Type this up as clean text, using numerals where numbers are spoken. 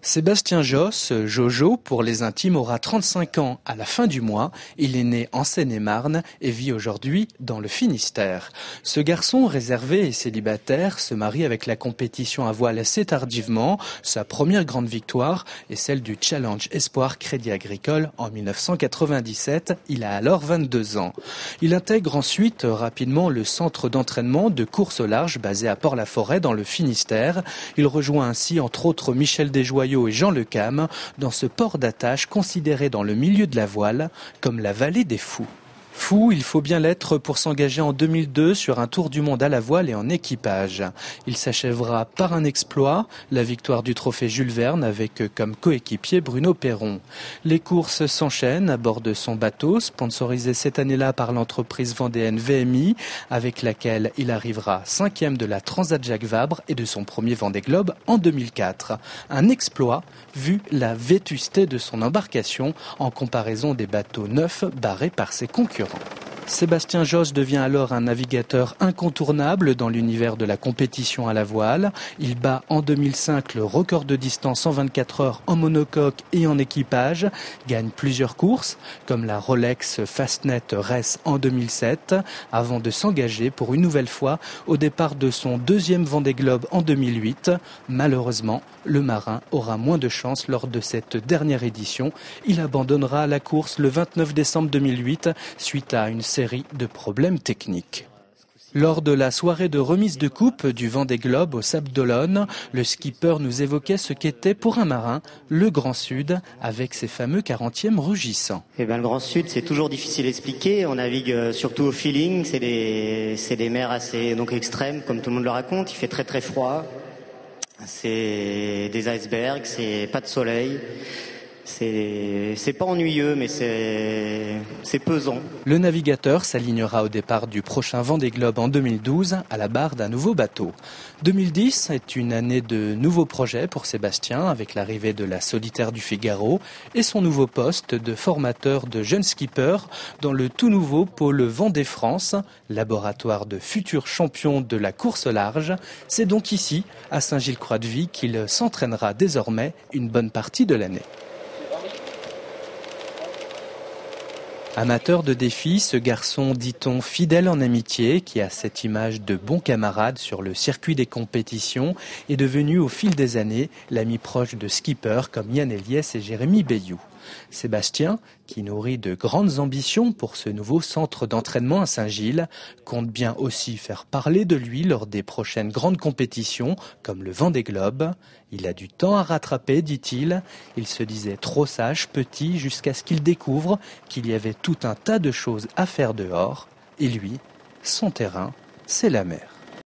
Sébastien Josse, Jojo, pour les intimes, aura 35 ans à la fin du mois. Il est né en Seine-et-Marne et vit aujourd'hui dans le Finistère. Ce garçon réservé et célibataire se marie avec la compétition à voile assez tardivement. Sa première grande victoire est celle du Challenge Espoir Crédit Agricole en 1997. Il a alors 22 ans. Il intègre ensuite rapidement le centre d'entraînement de course au large basé à Port-la-Forêt dans le Finistère. Il rejoint ainsi entre autres Michel Desjoyaux et Jean Le Cam dans ce port d'attache considéré dans le milieu de la voile comme la vallée des fous. Fou, il faut bien l'être pour s'engager en 2002 sur un tour du monde à la voile et en équipage. Il s'achèvera par un exploit, la victoire du trophée Jules Verne avec comme coéquipier Bruno Perron. Les courses s'enchaînent à bord de son bateau, sponsorisé cette année-là par l'entreprise vendéenne VMI, avec laquelle il arrivera 5e de la Transat Jacques Vabre et de son premier Vendée Globe en 2004. Un exploit vu la vétusté de son embarcation en comparaison des bateaux neufs barrés par ses concurrents. Sébastien Josse devient alors un navigateur incontournable dans l'univers de la compétition à la voile. Il bat en 2005 le record de distance en 24 heures en monocoque et en équipage, gagne plusieurs courses comme la Rolex Fastnet Race en 2007 avant de s'engager pour une nouvelle fois au départ de son deuxième Vendée Globe en 2008. Malheureusement, le marin aura moins de chance lors de cette dernière édition. Il abandonnera la course le 29 décembre 2008 suite à une série de problèmes techniques. Lors de la soirée de remise de coupe du Vendée Globe au Sables d'Olonne, le skipper nous évoquait ce qu'était pour un marin le Grand Sud avec ses fameux 40e rugissants. Le Grand Sud, c'est toujours difficile à expliquer. On navigue surtout au feeling. C'est des mers assez extrêmes, comme tout le monde le raconte. Il fait très très froid. C'est des icebergs, c'est pas de soleil. C'est pas ennuyeux, mais c'est pesant. Le navigateur s'alignera au départ du prochain Vendée Globe en 2012 à la barre d'un nouveau bateau. 2010 est une année de nouveaux projets pour Sébastien avec l'arrivée de la Solitaire du Figaro et son nouveau poste de formateur de jeunes skippers dans le tout nouveau pôle Vendée France, laboratoire de futurs champions de la course au large. C'est donc ici, à Saint-Gilles-Croix-de-Vie, qu'il s'entraînera désormais une bonne partie de l'année. Amateur de défis, ce garçon, dit-on, fidèle en amitié, qui a cette image de bon camarade sur le circuit des compétitions, est devenu au fil des années l'ami proche de skippers comme Yann Eliès et Jérémy Bayou. Sébastien, qui nourrit de grandes ambitions pour ce nouveau centre d'entraînement à Saint-Gilles, compte bien aussi faire parler de lui lors des prochaines grandes compétitions, comme le Vendée Globe. Il a du temps à rattraper, dit-il. Il se disait trop sage, petit, jusqu'à ce qu'il découvre qu'il y avait tout un tas de choses à faire dehors. Et lui, son terrain, c'est la mer.